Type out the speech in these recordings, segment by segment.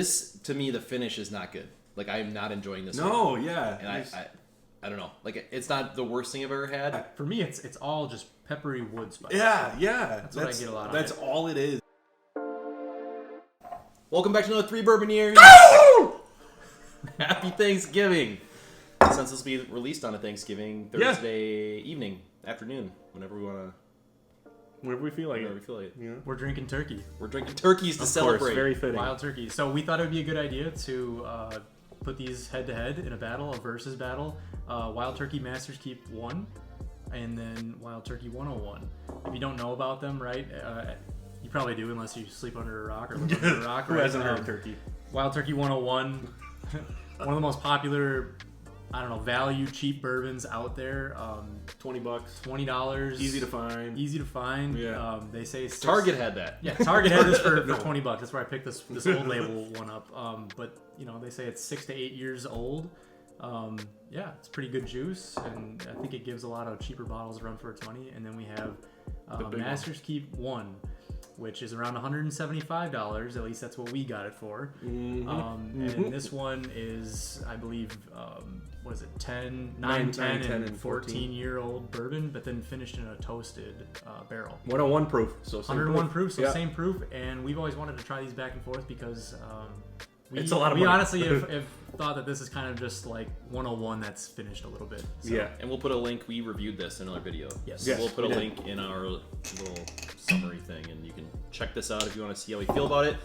This, to me, the finish is not good. Like, I am not enjoying this. No, one. yeah. And I don't know. Like, it's not the worst thing I've ever had. For me, it's all just peppery wood spice. Yeah. That's what I get a lot of. That's all it is. Welcome back to another 3 Bourbon Years. Happy Thanksgiving. Since this will be released on a Thanksgiving Thursday evening, afternoon, whenever we want to. Whenever we feel like Whenever we feel like it. Yeah. We're drinking turkey. We're drinking turkeys to celebrate. Course, very fitting. Wild turkey. So we thought it would be a good idea to put these head to head in a battle, a versus battle. Wild Turkey Masters Keep 1, and then Wild Turkey 101. If you don't know about them, right? You probably do, unless you sleep under a rock or live under a rock. Who right? hasn't heard of turkey? Wild Turkey 101, one of the most popular, value cheap bourbons out there. $20. $20. Easy to find. Easy to find. Yeah. They say Target had that. Yeah, Target had this for $20. That's where I picked this old label one up. But they say it's 6 to 8 years old. Yeah, it's pretty good juice, and I think it gives a lot of cheaper bottles a run for its money. And then we have Masters Keep 1, which is around $175. At least that's what we got it for. And this one is, I believe, 9, 10, and 14-year-old bourbon, but then finished in a toasted barrel. 101 proof. So 101 proof, so same proof. And we've always wanted to try these back and forth because it's a lot of we money. honestly have thought that this is kind of just like 101 that's finished a little bit. So. Yeah. And we'll put a link. We reviewed this in another video. Yes. So we'll put a link in our little summary thing, and you can check this out if you want to see how we feel about it.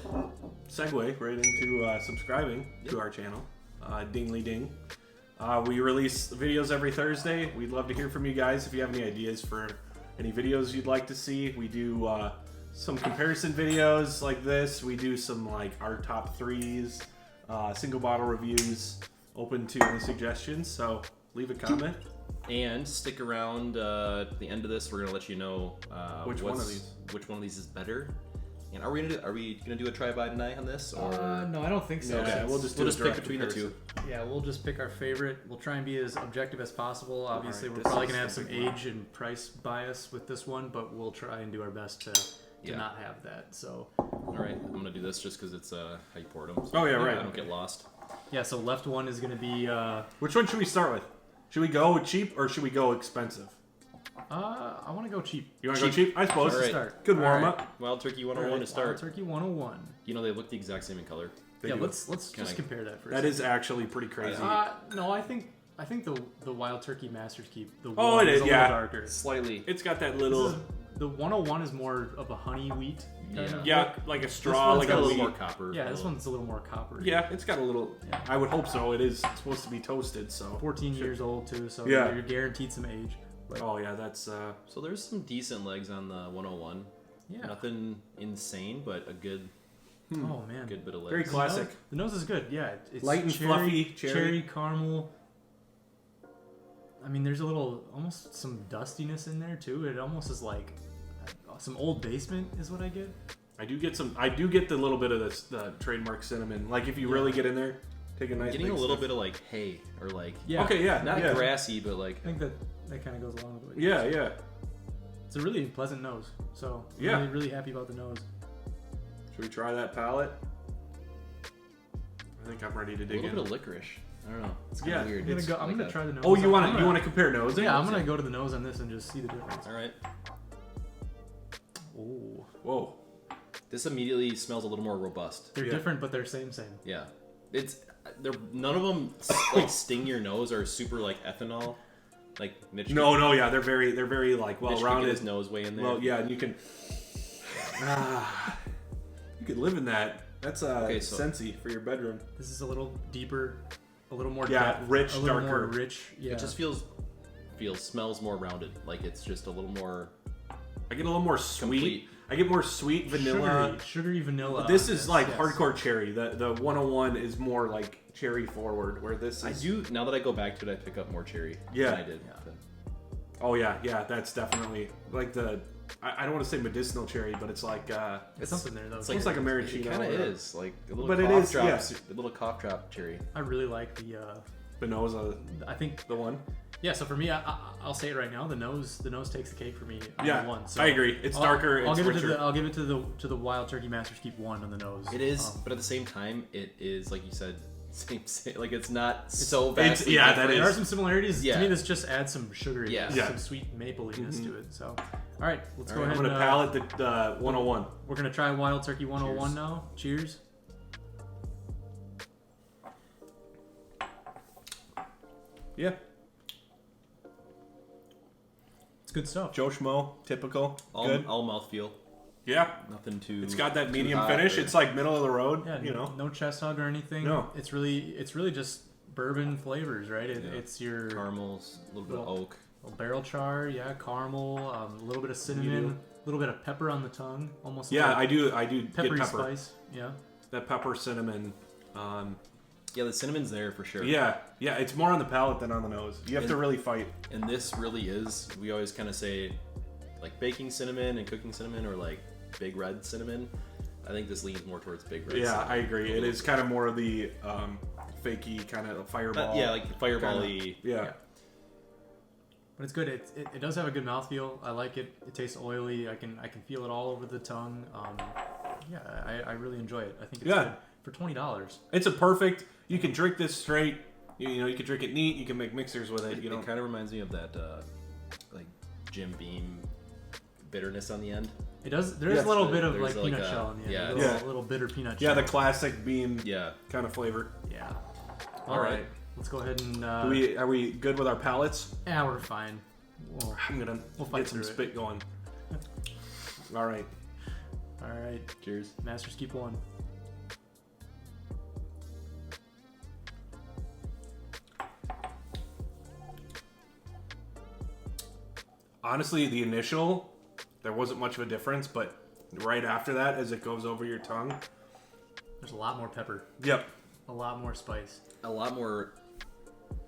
Segue right into subscribing to our channel. Dingly ding. We release videos every Thursday. We'd love to hear from you guys if you have any ideas for any videos you'd like to see. We do some comparison videos like this. We do some our top 3s, single bottle reviews, open to any suggestions. So leave a comment. And stick around at the end of this. We're gonna let you know which one of these is better. And are we gonna do a try-by tonight on this? Or No, I don't think so. Okay, we'll just pick between the two. Yeah, we'll just pick our favorite. We'll try and be as objective as possible. Obviously, Alright, we're this probably is gonna have the some big one. age and price bias with this one, but we'll try and do our best to not have that. So, All right, I'm gonna do this just because it's how you pour them. So Oh, yeah, right. I don't get lost. yeah. So left one is gonna be. Which one should we start with? Should we go cheap or should we go expensive? I want to go cheap. You want to go cheap? I suppose. All right. Start. Good All warm right. up. Wild Turkey 101 to Wild start. Turkey 101. They look the exact same in color. They Yeah, do. let's just compare that for a That second. is actually pretty crazy. No, I think the Wild Turkey Masters Keep the Oh, one it is, a yeah. little darker. Slightly. It's got that This little, is- the 101 is more of a honey wheat. Kind of yeah, look. like a straw, one's like got a a little wheat. more copper. Yeah, this one's a little more coppery. Yeah, it's got a little. Yeah. I would hope so. It is supposed to be toasted, so. 14 years old too, so Yeah. you're guaranteed some age. But Oh yeah, that's. So there's some decent legs on the 101. yeah. Nothing insane, but a good Oh man. bit of legs. Very classic. The nose is good. Yeah, it's Light and fluffy cherry. caramel. I mean, there's almost some dustiness in there too. It almost is like some Old Basement is what I get. I do get the little bit of the trademark cinnamon. Like if you really get in there, take a nice. Getting a big little sniff. bit of hay or Yeah. Okay, yeah, not yeah. grassy, but I think that kind of goes along with it. Yeah, yeah. It's a really pleasant nose. So I'm Yeah. really, really happy about the nose. Should we try that palette? I think I'm ready to a dig little in. bit of licorice. I don't know. It's kind Yeah. of weird. I'm gonna try the nose. Oh, you want I'm gonna- to compare noses? Yeah, I'm gonna go to the nose on this and just see the difference. All right. Oh, Whoa. This immediately smells a little more robust. they're Yeah. different, but they're same. Yeah. None of them sting your nose or super ethanol. Like Mitch. No, yeah, they're very Mitch well could get rounded. his nose way in there. Well, yeah, and you can. You could live in that. That's Okay, so- sensey for your bedroom. This is a little deeper, a little more Yeah, depth, rich, a little darker. more rich. Yeah, It just smells more rounded. Like it's just a little more I get a little more sweet. complete. I get more sweet vanilla. sugary vanilla. But this on is like yes. hardcore cherry. The 101 is more like cherry forward, where this is. I do, now that I go back to it, I pick up more cherry Yeah. than I did. Yeah. Oh yeah, that's definitely like the. I don't want to say medicinal cherry, but it's like. It's something there though. It's almost like a maraschino. It kind of or is like a little But it cough is, drop, yeah. a little cough drop cherry. I really like the. Vinoza, I think the one. Yeah, so for me, I'll say it right now. The nose takes the cake for me. On Yeah, the one. So I agree. It's darker. I'll give richer. it to the Wild Turkey Master's Keep 1 on the nose. It is, but at the same time, it is like you said, same. Like it's not so vastly that different. is. There are some similarities. Yeah. To me, this just adds some sugar, Yeah. some sweet mapliness to it. So, all right, let's go ahead. I'm gonna palate the 101. We're gonna try Wild Turkey 101 now. Cheers. Yeah. It's good stuff. Joe Schmo, typical. Good. All mouthfeel. Yeah. Nothing too. It's got that too medium hot finish. or- It's like middle of the road. Yeah, you know. no chest hug or anything. No. It's really just bourbon flavors, right? It's your caramels, a little bit of oak. barrel char, caramel, a little bit of cinnamon, a little bit of pepper on the tongue, almost. Yeah, like I do peppery get pepper. spice. Yeah. That pepper, cinnamon. Yeah, the cinnamon's there for sure. Yeah, it's more on the palate than on the nose. You have to really fight. And this really is. We always kind of say, like baking cinnamon and cooking cinnamon, or like big red cinnamon. I think this leans more towards big red. Yeah, cinnamon. I agree. It is kind of more of the fakey kind of fireball. Yeah, like fireball-y. Yeah. But it's good. It does have a good mouthfeel. I like it. It tastes oily. I can feel it all over the tongue. I really enjoy it. I think it's good for $20. It's a perfect. You can drink this straight. You know, you can drink it neat. You can make mixers with it. You know, It kind of reminds me of that like Jim Beam bitterness on the end. It does. There's a little bit of there's like like peanut a- shell in the end. yeah. A little bitter peanut yeah, shell. the classic bean Yeah. kind of flavor. Yeah. All right. Let's go ahead and. Are we good with our palates? Yeah, we're fine. I'm gonna fight get some through it. spit going. All right. All right. Cheers. Masters Keep 1. Honestly, the initial, there wasn't much of a difference, but right after that, as it goes over your tongue, There's a lot more pepper. yep. A lot more spice. A lot more.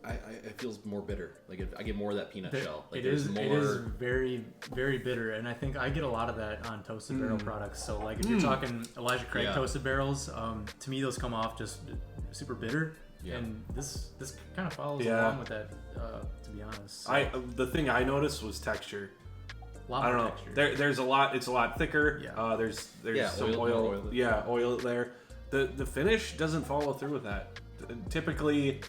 It feels more bitter. Like I get more of that peanut shell. Like It is more. very, very bitter, and I think I get a lot of that on toasted barrel products. So, like, if you're talking Elijah Craig Yeah. toasted barrels, to me those come off just super bitter. Yeah. And this kind of follows Yeah. along with that, to be honest. So, The thing I noticed was texture. a lot I don't more know. texture. There's a lot. It's a lot thicker. Yeah. There's Yeah, some more oil. oil. Yeah, oil there. The finish doesn't follow through with that. Typically,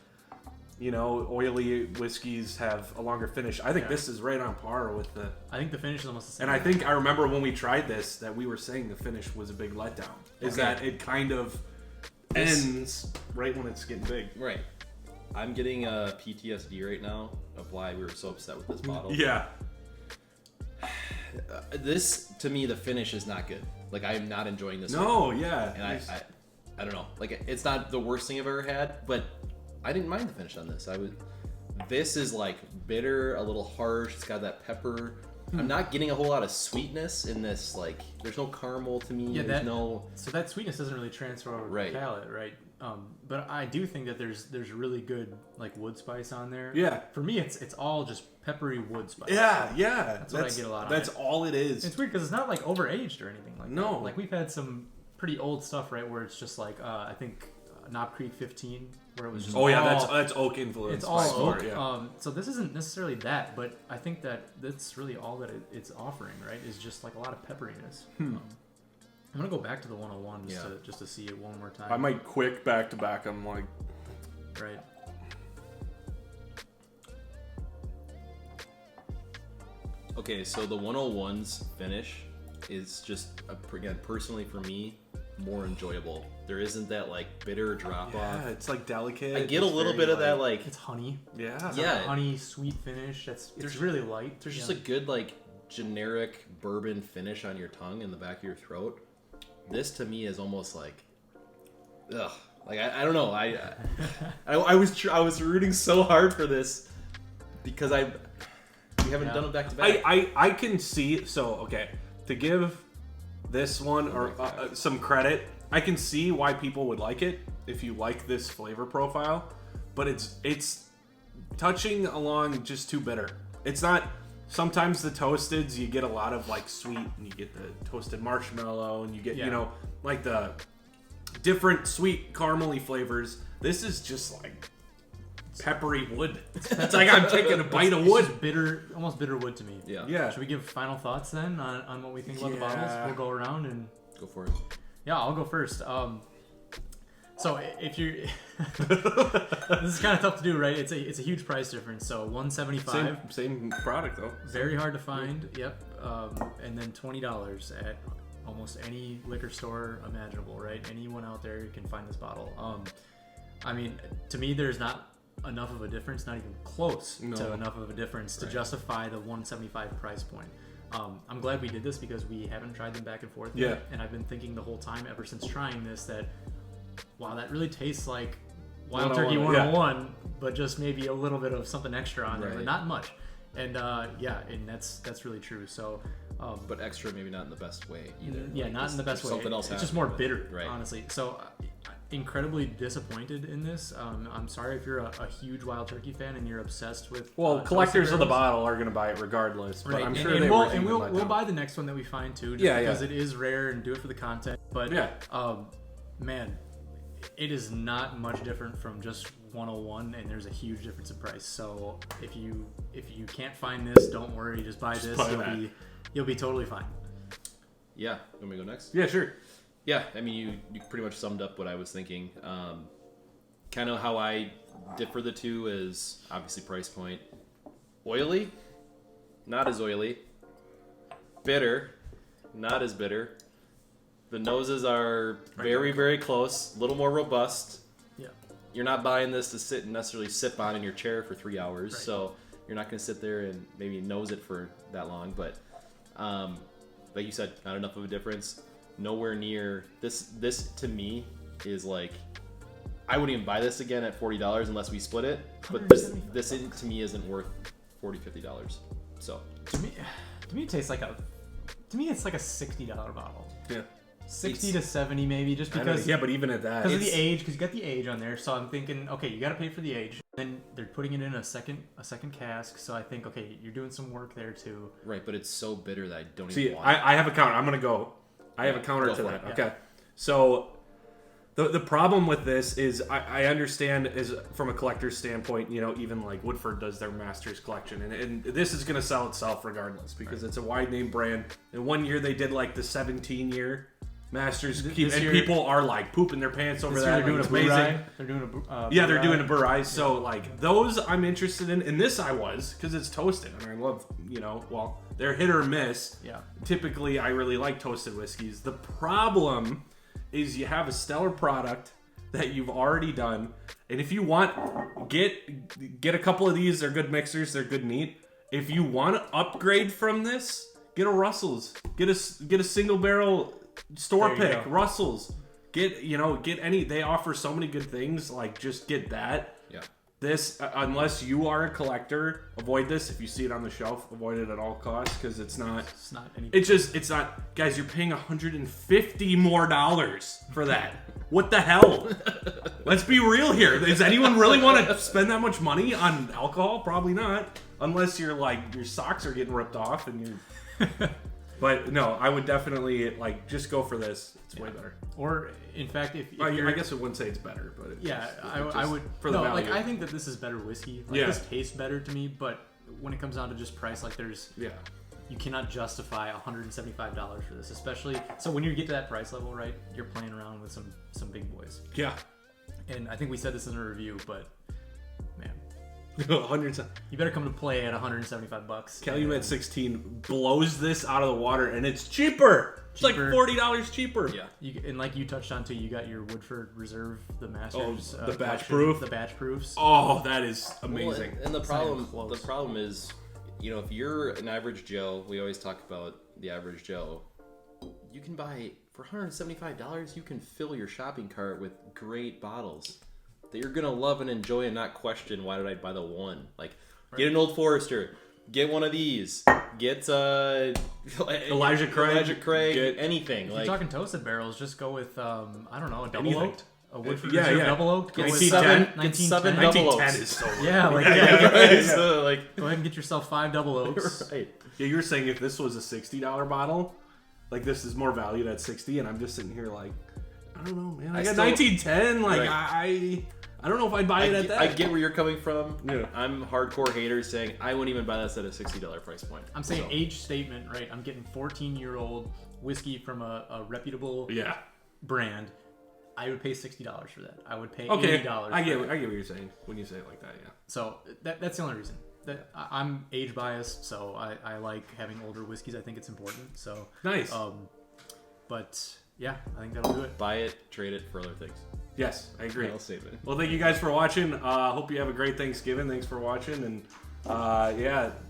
you know, oily whiskeys have a longer finish. I think Yeah. this is right on par with the. I think the finish is almost the same. And I think I remember when we tried this that we were saying the finish was a big letdown. Is Okay. that it kind of ends right when it's getting big. Right. I'm getting a PTSD right now of why we were so upset with this bottle. Yeah. This, to me, the finish is not good. Like, I am not enjoying this. No, one. yeah. And I don't know. Like, it's not the worst thing I've ever had, but I didn't mind the finish on this. This is like bitter, a little harsh. It's got that pepper. I'm not getting a whole lot of sweetness in this. Like, there's no caramel to me. Yeah, there's no. So that sweetness doesn't really transfer over Right. the palate, right? But I do think that there's really good like wood spice on there. Yeah. For me, it's all just peppery wood spice. Yeah. That's what I get a lot on That's it. all it is. It's weird because it's not like overaged or anything like No. that. Like we've had some pretty old stuff, right? Where it's just like I think Knob Creek 15, where it was just Oh yeah, all- that's oak influence. it's all by far, oak. Yeah. So this isn't necessarily that, but I think that that's really all that it's offering, right? Is just like a lot of pepperiness. I'm gonna go back to the 101 just to see it one more time. I might quick back to back. I'm like, Right. Okay, so the 101's finish is just, again, personally for me, more enjoyable. There isn't that like bitter drop off. yeah, it's like delicate. I get a It's little very, bit of that like It's honey. Yeah. It's Yeah. like a honey sweet finish. It's really light. there's just a good like generic bourbon finish on your tongue in the back of your throat. This to me is almost like, ugh. Like I don't know. I was rooting so hard for this because we haven't done it back to back. I can see. So okay, to give this one or some credit, I can see why people would like it if you like this flavor profile, but it's touching along just too bitter. It's not. Sometimes the toasteds you get a lot of like sweet, and you get the toasted marshmallow, and you get you know like the different sweet caramely flavors. This is just like peppery wood. It's like I'm taking a bite of It's wood. just bitter, almost bitter wood to me. Yeah. Yeah. Should we give final thoughts then on what we think about the bottles? We'll go around and Go for it. yeah, I'll go first. So if you, this is kind of tough to do, right? It's a huge price difference. So $175, Same product though. very hard to find. Yep. And then $20 at almost any liquor store imaginable, right? Anyone out there can find this bottle. I mean, to me, there's not enough of a difference, not even close to enough of a difference to justify the $175 price point. I'm glad we did this because we haven't tried them back and forth yet. And I've been thinking the whole time ever since trying this that, wow, that really tastes like Wild Turkey 101, but just maybe a little bit of something extra on there, but not much. And and that's really true. So, but extra, maybe not in the best way either. Yeah, like not in the best way. Something else. It's just more bitter, right? Honestly. So, incredibly disappointed in this. I'm sorry if you're a huge Wild Turkey fan and you're obsessed with. Well, collectors of the bottle are going to buy it regardless, but right. I'm sure we'll buy the next one that we find too, because it is rare and do it for the content. But man, it is not much different from just 101, and there's a huge difference in price. So if you can't find this, don't worry, just buy this. You'll be totally fine. Yeah. Want me to go next? Yeah, sure. Yeah, I mean, you pretty much summed up what I was thinking. Kind of how I differ the two is obviously price point. Oily, not as oily. Bitter, not as bitter. The noses are very, very close, a little more robust. Yeah. You're not buying this to sit and necessarily sip on in your chair for 3 hours, so you're not going to sit there and maybe nose it for that long. But like you said, not enough of a difference. Nowhere near this. This to me is like, I wouldn't even buy this again at $40 unless we split it. But this to me isn't worth $40-$50. So to me it tastes like it's like a $60 bottle. Yeah. 60 to 70 maybe, just because. Yeah, but even at that, because of the age, because you got the age on there. So I'm thinking, okay, you got to pay for the age. Then they're putting it in a second cask. So I think, okay, you're doing some work there too. Right, but it's so bitter that I don't see. Even want it. I have a counter. I'm gonna go. I have a counter to that. Okay, so the problem with this is I understand is from a collector's standpoint. You know, even like Woodford does their Masters collection, and this is gonna sell itself regardless because it's a wide name brand. And one year they did like the 17-year. Masters and people are like pooping their pants over that. They're doing like, a amazing. They're doing a they're doing a Burai. So like those I'm interested in, and this I was because it's toasted, and I love they're hit or miss. Yeah. Typically, I really like toasted whiskeys. The problem is you have a stellar product that you've already done, and if you want, get a couple of these. They're good mixers. They're good neat. If you want to upgrade from this, get a Russell's. Get a single barrel. Store pick, Russell's. Get any. They offer so many good things. Like, just get that. Yeah. This, unless you are a collector, avoid this. If you see it on the shelf, avoid it at all costs because it's not. It's not anything. It's not. Guys, you're paying $150 more for that. What the hell? Let's be real here. Does anyone really want to spend that much money on alcohol? Probably not. Unless you're like your socks are getting ripped off and you're. But no, I would definitely just go for this. It's way better. Or in fact, if I guess I wouldn't say it's better, but I would for the value. I think that this is better whiskey. This tastes better to me, but when it comes down to just price, you cannot justify $175 for this, especially. So when you get to that price level, right, you're playing around with some big boys. Yeah. And I think we said this in a review, but man. 100. You better come to play at $175. Calumet 16 blows this out of the water, and it's cheaper. It's like $40 cheaper. Yeah, and like you touched on too, you got your Woodford Reserve, the Masters, the batch proof, the batch proofs. Oh, that is amazing. Well, and the problem is, if you're an average Joe, we always talk about the average Joe. You can buy for $175. You can fill your shopping cart with great bottles that you're gonna love and enjoy and not question why did I buy the one. Get an Old Forester, get one of these, get Elijah Craig, get anything. If you're talking toasted barrels, just go with a double oaked, a Woodford Reserve double oaked. Get 1910 double oaks. Is so weird. So go ahead and get yourself 5 double oaks. Right. Yeah, you're saying if this was a $60 bottle, this is more valued at $60, and I'm just sitting here I don't know, man. I got 1910. I don't know if I'd buy it at that. I get where you're coming from. Yeah. I'm hardcore hater saying I wouldn't even buy this at a $60 price point. I'm saying age statement, right? I'm getting 14-year-old whiskey from a reputable brand. I would pay $60 for that. I would pay $80. I get what you're saying when you say it like that. Yeah. So that's the only reason. That I'm age biased, so I like having older whiskeys. I think it's important. So nice. But yeah, I think that'll do it. Buy it, trade it for other things. Yes, I agree. I'll save it. Well, thank you guys for watching. Hope you have a great Thanksgiving. Thanks for watching. And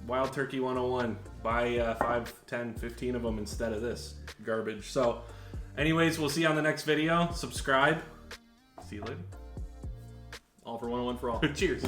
Wild Turkey 101. Buy 5, 10, 15 of them instead of this garbage. So, anyways, we'll see you on the next video. Subscribe. See you later. All for 101 for all. Cheers.